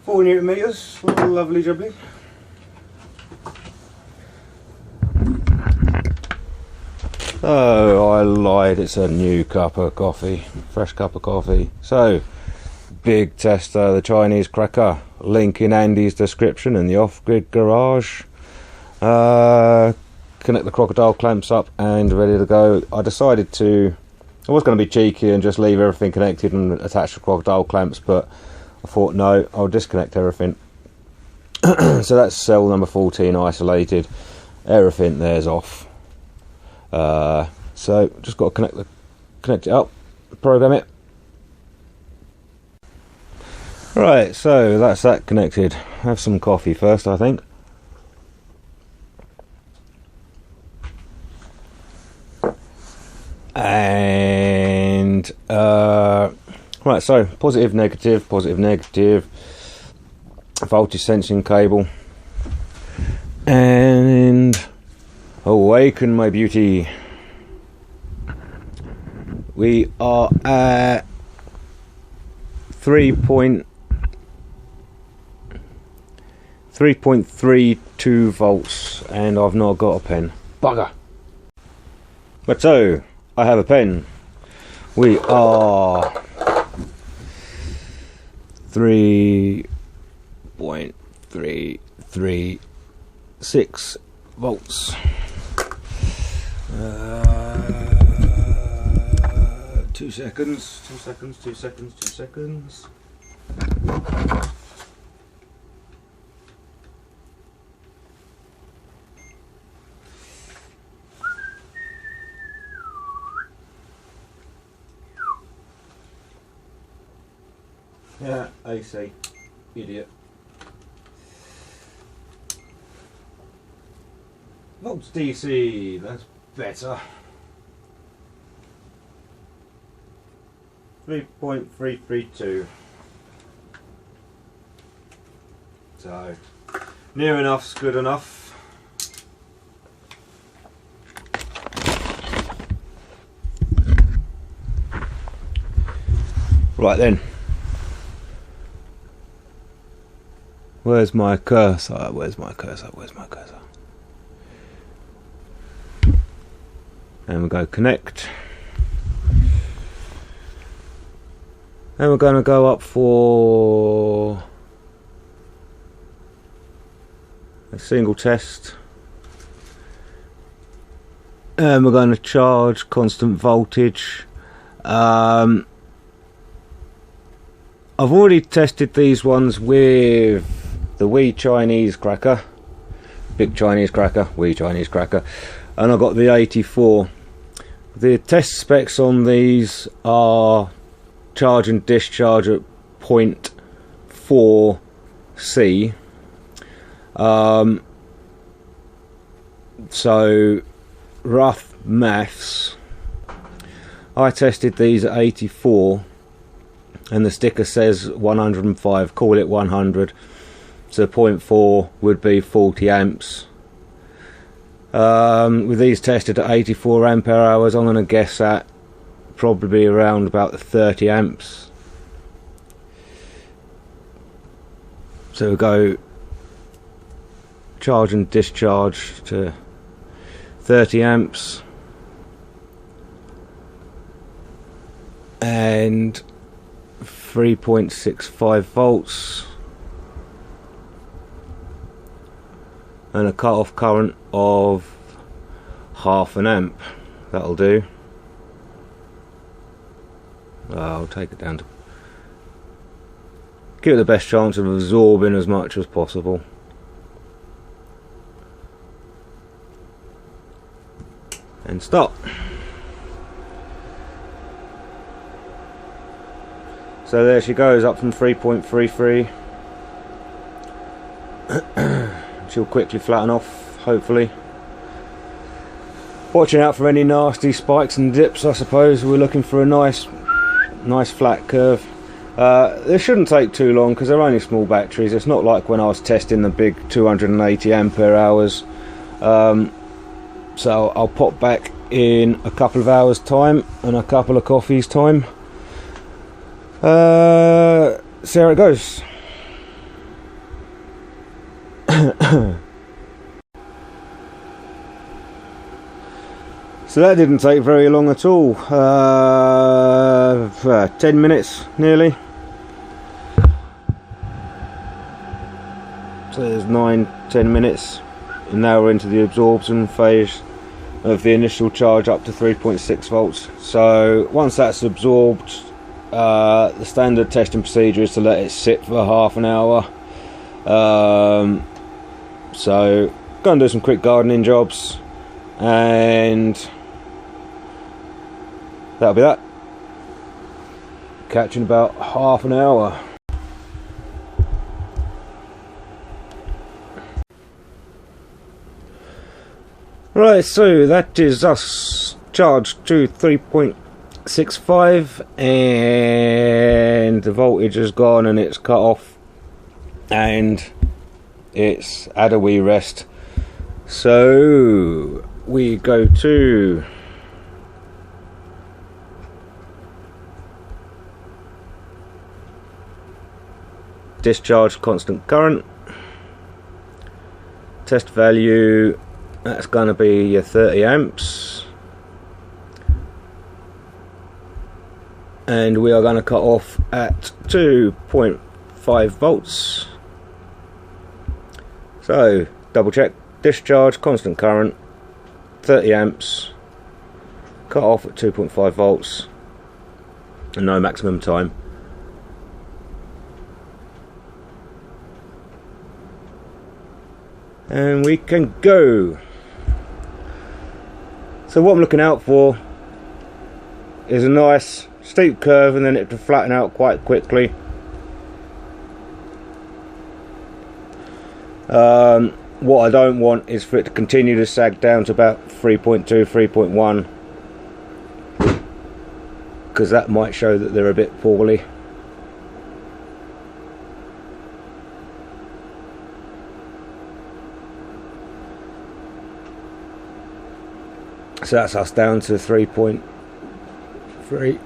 Four Newton meters, lovely jubbly. Oh, I lied, it's a new cup of coffee, fresh cup of coffee. So, big tester, the Chinese cracker, link in Andy's description in the off-grid garage. Connect the crocodile clamps up and ready to go. I decided to, I was going to be cheeky and just leave everything connected and attach the crocodile clamps, but I thought no, I'll disconnect everything. So that's cell number 14 isolated, everything there's off. So just got to connect it up, program it. Right, so that's that connected. Have some coffee first, I think. And right, so positive, negative, voltage sensing cable, and awaken my beauty. We are at 3.32 volts, and I've not got a pen. Bugger. But so I have a pen. We are 3.336 volts. 2 seconds. Yeah, AC, idiot. Volts DC, that's better. 3.332. So, near enough's good enough. Right then. Where's my cursor? Where's my cursor? And we'll go connect. And we're going to go up for a single test. And we're going to charge constant voltage. I've already tested these ones with the wee Chinese cracker, big Chinese cracker, wee Chinese cracker, and I got the 84. The test specs on these are charge and discharge at 0.4 C. So rough maths, I tested these at 84 and the sticker says 105, call it 100, so 0.4 would be 40 amps. With these tested at 84 ampere hours, I'm going to guess at probably around about the 30 amps. So we'll go charge and discharge to 30 amps and 3.65 volts and a cut-off current of half an amp. That'll do. I'll take it down to give it the best chance of absorbing as much as possible. And stop. So there she goes, up from 3.33. She'll quickly flatten off, hopefully. Watching out for any nasty spikes and dips, I suppose. We're looking for a nice flat curve. This shouldn't take too long because they're only small batteries. It's not like when I was testing the big 280 ampere hours. So I'll pop back in a couple of hours time and a couple of coffees time. See how it goes. So that didn't take very long at all. 10 minutes nearly. So there's 9-10 minutes, and now we're into the absorption phase of the initial charge up to 3.6 volts. So once that's absorbed, the standard testing procedure is to let it sit for half an hour. So go and do some quick gardening jobs, and that'll be that. Catch in about half an hour. Right, so that is us charged to 3.65, and the voltage has gone and it's cut off, and it's had a wee rest. So we go to discharge constant current, test value, that's going to be your 30 amps, and we are going to cut off at 2.5 volts. So double check, discharge constant current, 30 amps, cut off at 2.5 volts, and no maximum time. And we can go. So what I'm looking out for is a nice steep curve, and then it to flatten out quite quickly. What I don't want is for it to continue to sag down to about 3.2, 3.1, because that might show that they're a bit poorly. So that's us down to 3.3.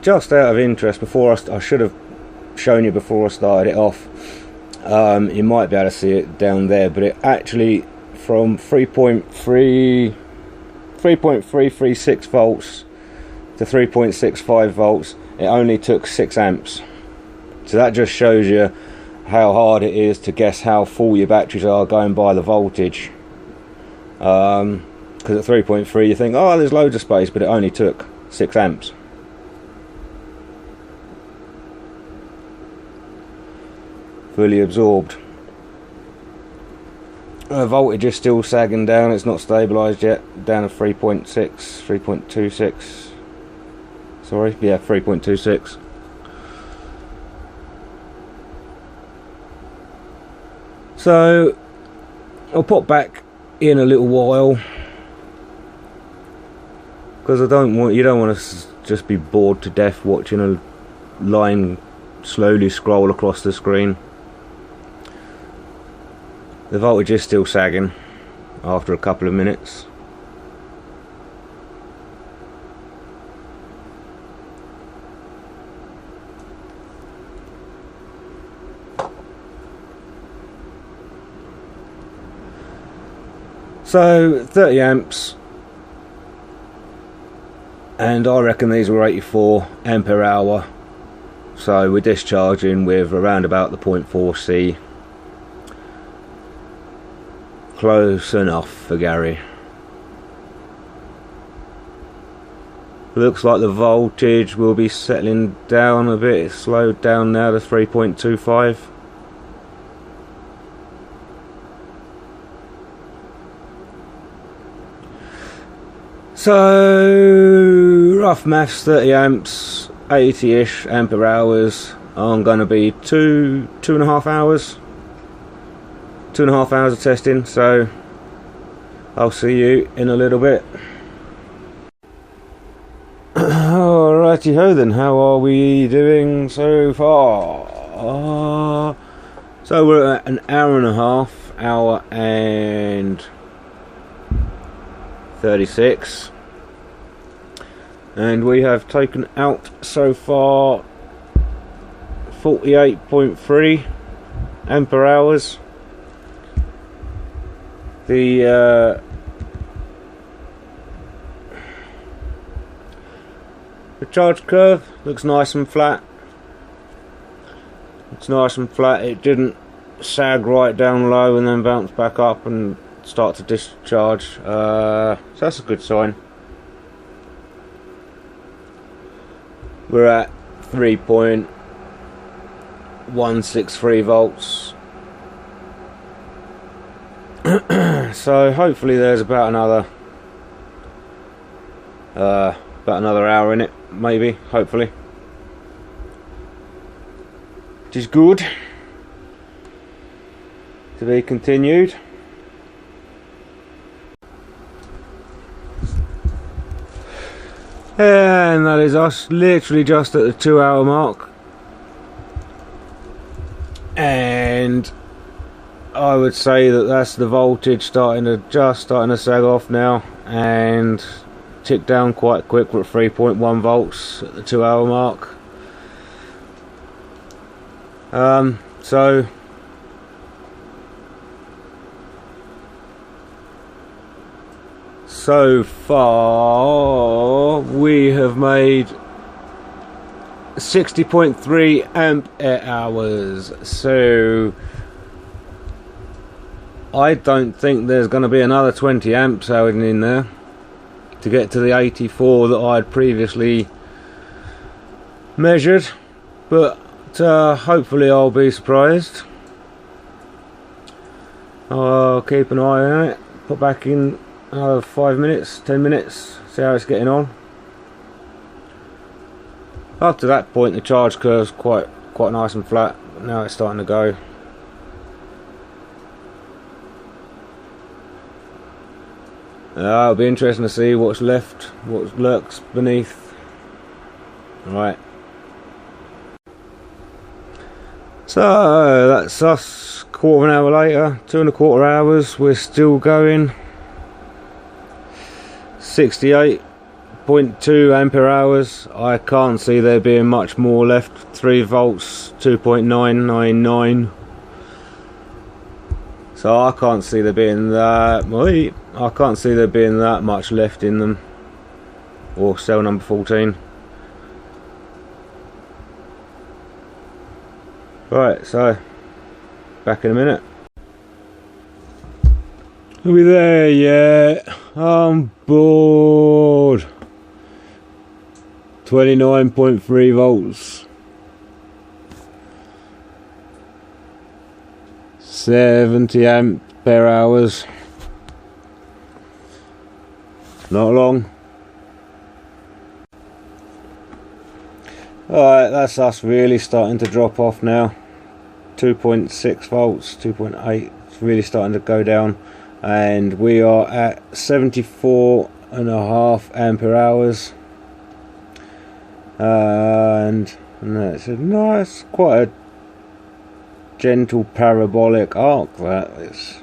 Just out of interest, before I should have shown you before I started it off, you might be able to see it down there, but it actually, from 3.336 volts to 3.65 volts, it only took 6 amps. So that just shows you how hard it is to guess how full your batteries are going by the voltage. Because at 3.3 you think, oh, there's loads of space, but it only took 6 amps. Fully absorbed. Voltage is still sagging down, it's not stabilised yet, down to 3.6, 3.26. Sorry, yeah, 3.26. So I'll pop back in a little while, because you don't want to just be bored to death watching a line slowly scroll across the screen. The voltage is still sagging after a couple of minutes. So 30 amps, and I reckon these were 84 ampere hour, so we're discharging with around about the 0.4 C. Close enough for Gary. Looks like the voltage will be settling down a bit. It's slowed down now to 3.25. So rough maths, 30 amps, 80-ish ampere hours. I'm going to be two and a half hours. 2.5 hours of testing, so I'll see you in a little bit. Righty ho then, how are we doing so far? So we're at an hour and a half, hour and 36, and we have taken out so far 48.3 ampere hours. The charge curve looks nice and flat. It's nice and flat. It didn't sag right down low and then bounce back up and start to discharge. So that's a good sign. We're at 3.163 volts. So hopefully there's about another hour in it, maybe, hopefully, which is good. To be continued. And that is us, literally just at the 2 hour mark, and I would say that that's the voltage starting to sag off now and tick down quite quick. We're at 3.1 volts at the 2 hour mark. So far we have made 60.3 ampere hours, so I don't think there's going to be another 20 amps out in there to get to the 84 that I had previously measured, but hopefully I'll be surprised. I'll keep an eye on it, put back in 5 minutes, 10 minutes, see how it's getting on. Up to that point the charge curve's quite nice and flat, but now it's starting to go. It'll be interesting to see what's left, what lurks beneath. Right. So that's us, quarter of an hour later, 2.25 hours, we're still going. 68.2 ampere hours. I can't see there being much more left. 3 volts, 2.999. So I can't see there being that. I can't see there being that much left in them. Or cell number 14. Right, so back in a minute. Are we there yet? I'm bored. 29.3 volts. 70 ampere hours. Not long. Alright, that's us really starting to drop off now. 2.6 volts, 2.8, it's really starting to go down. And we are at 74.5 ampere hours. And that's a nice, quite a gentle parabolic arc that is.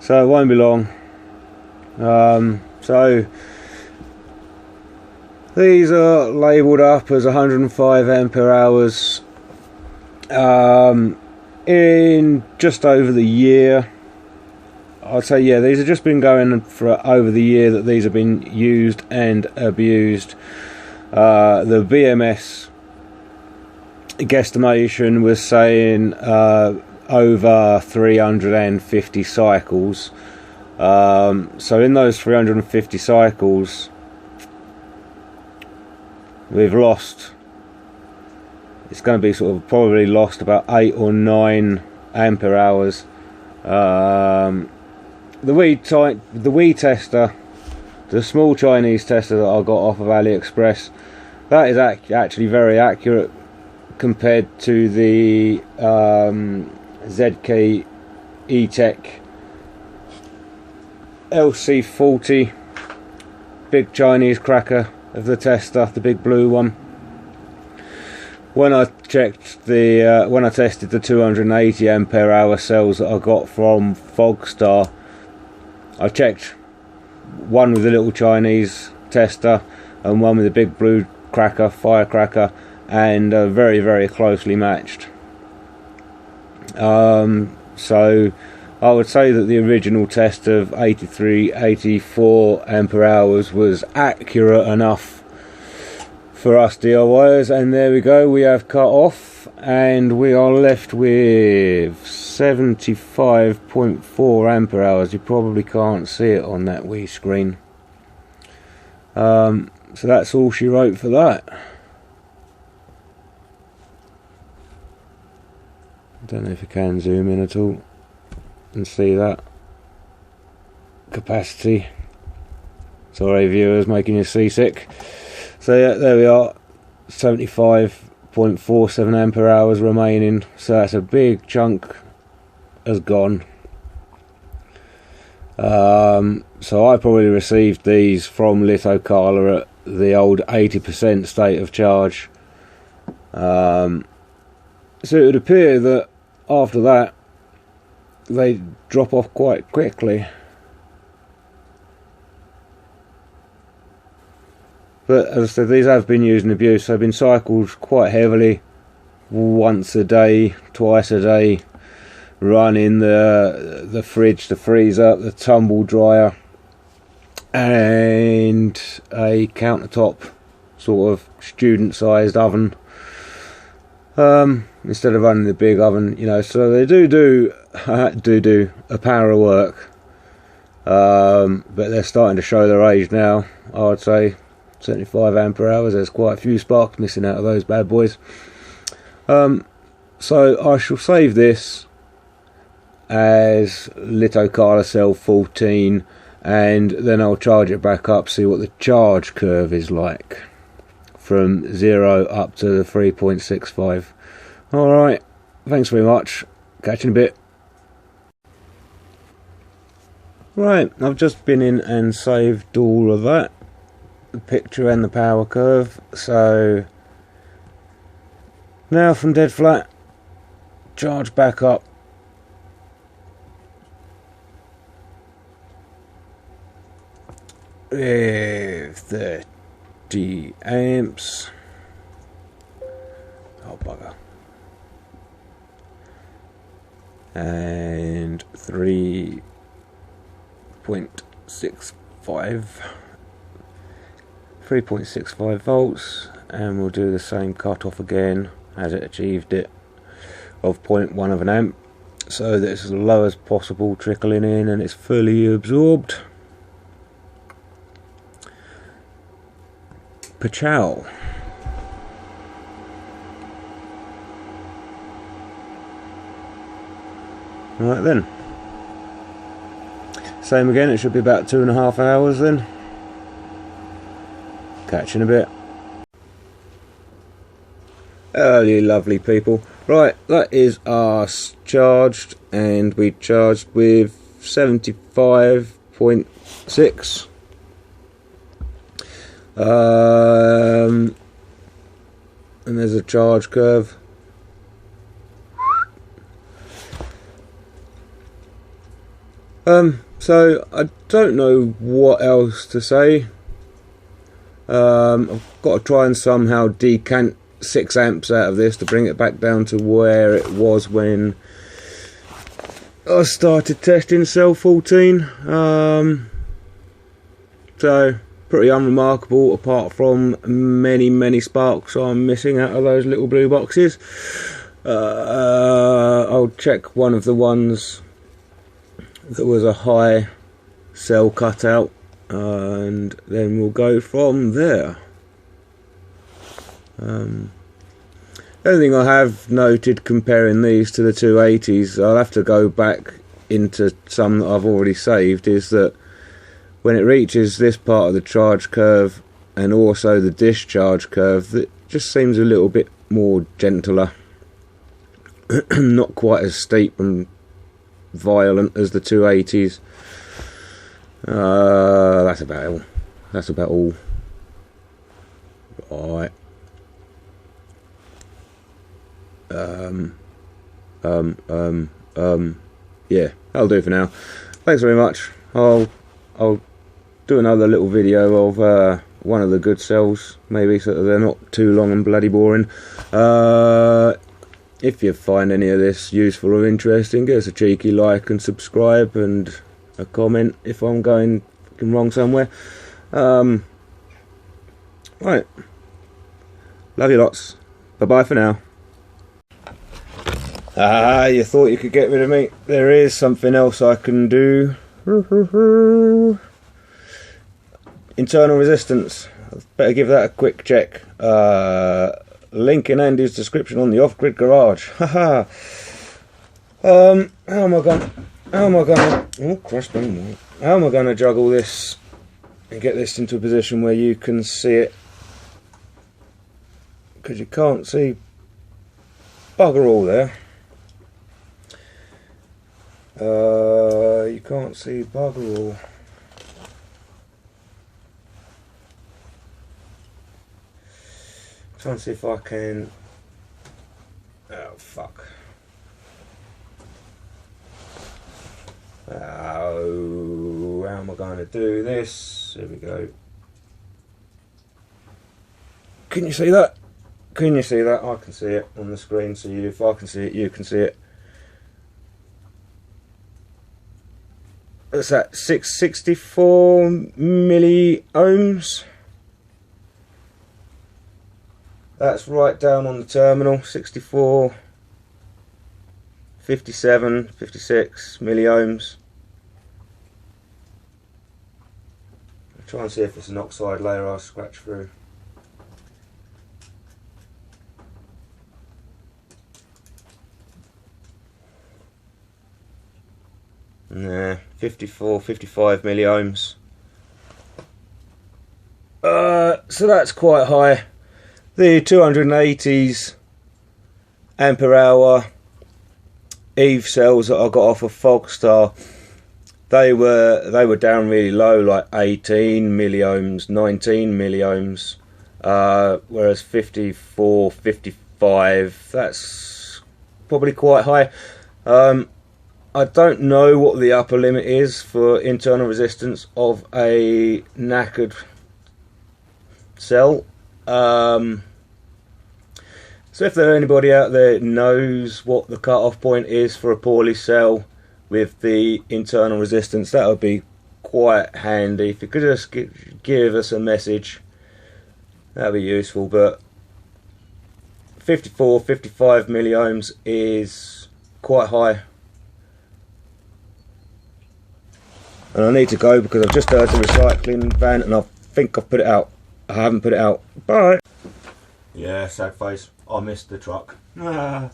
So it won't be long. So these are labelled up as 105 ampere hours in just over the year. I'd say, yeah, these have just been going for over the year that these have been used and abused. The BMS guesstimation was saying over 350 cycles. So in those 350 cycles, we've lost, it's going to be sort of probably lost about 8 or 9 ampere hours. The Wii tester, the small Chinese tester that I got off of AliExpress, that is actually very accurate compared to the ZKETECH LC40 big Chinese cracker of the tester, the big blue one. When I checked the when I tested the 280 ampere hour cells that I got from Fogstar, I checked one with the little Chinese tester and one with the big blue cracker, firecracker, and very, very closely matched. So I would say that the original test of 84 ampere hours was accurate enough for us DIYers, and there we go, we have cut off and we are left with 75.4 ampere hours. You probably can't see it on that wee screen. So that's all she wrote for that. I don't know if you can zoom in at all and see that capacity. Sorry viewers, making you seasick. So yeah, there we are, 75.47 ampere hours remaining, so that's a big chunk has gone. So I probably received these from LiitoKala at the old 80% state of charge. So it would appear that after that they drop off quite quickly. But as I said, these have been used in abuse. They've been cycled quite heavily, once a day, twice a day, running the fridge, the freezer, the tumble dryer, and a countertop sort of student-sized oven. Instead of running the big oven, you know. So they do a power of work, but they're starting to show their age now. I would say 75 ampere hours. There's quite a few sparks missing out of those bad boys. So I shall save this as LiitoKala cell 14, and then I'll charge it back up, see what the charge curve is like from 0 up to the 3.65. Alright, thanks very much, catch you in a bit. Right, I've just been in and saved all of that, the picture and the power curve. So now from dead flat, charge back up. With 30 amps. Oh bugger. And 3.65 volts, and we'll do the same cut off again as it achieved it, of 0.1 of an amp, so that it's as low as possible trickling in and it's fully absorbed. Pachow. Right then, same again, it should be about 2.5 hours then. Catch you in a bit. Oh, you lovely people. Right, that is us charged, and we charged with 75.6. And there's a charge curve. So I don't know what else to say. I've got to try and somehow decant 6 amps out of this to bring it back down to where it was when I started testing cell 14. So pretty unremarkable, apart from many sparks I'm missing out of those little blue boxes. I'll check one of the ones that was a high cell cutout, and then we'll go from there. The only thing I have noted comparing these to the 280s, I'll have to go back into some that I've already saved, is that when it reaches this part of the charge curve and also the discharge curve, it just seems a little bit more gentler. Not quite as steep and violent as the 280s. That's about all. that's about all. Right. Yeah, that'll do for now. Thanks very much. I'll do another little video of one of the good cells, maybe, so that they're not too long and bloody boring. If you find any of this useful or interesting, give us a cheeky like and subscribe, and a comment if I'm going fucking wrong somewhere. Right. Love you lots. Bye bye for now. Ah, you thought you could get rid of me? There is something else I can do. Internal resistance. Better give that a quick check. Link in Andy's description on the off-grid garage. Haha. How am I gonna? Oh Christ! How am I gonna juggle this and get this into a position where you can see it? Because you can't see bugger all there. You can't see bugger all. Trying to see if I can. Oh fuck. Oh, how am I going to do this? Here we go. Can you see that? Can you see that? I can see it on the screen, so if I can see it, you can see it. What's that? 664 milliohms. That's right down on the terminal. 64, 57, 56 milliohms. I'll try and see if it's an oxide layer I'll scratch through. Nah, 54, 55 milliohms. So that's quite high. The 280s ampere hour Eve cells that I got off of Fogstar, they were down really low, like 18 milliohms, 19 milliohms, whereas 54, 55, that's probably quite high. I don't know what the upper limit is for internal resistance of a knackered cell. So if there's anybody out there that knows what the cut-off point is for a poorly cell with the internal resistance, that would be quite handy. If you could just give us a message, that would be useful. But 54, 55 milliohms is quite high. And I need to go because I've just heard the recycling van and I think I've put it out. I haven't put it out. Bye. Yeah, sad face. I missed the truck. I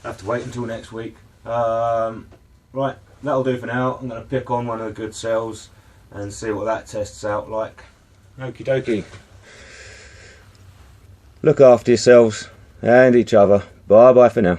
have to wait until next week. Right, that'll do for now. I'm going to pick on one of the good cells and see what that tests out like. Okie dokie. Look after yourselves and each other. Bye bye for now.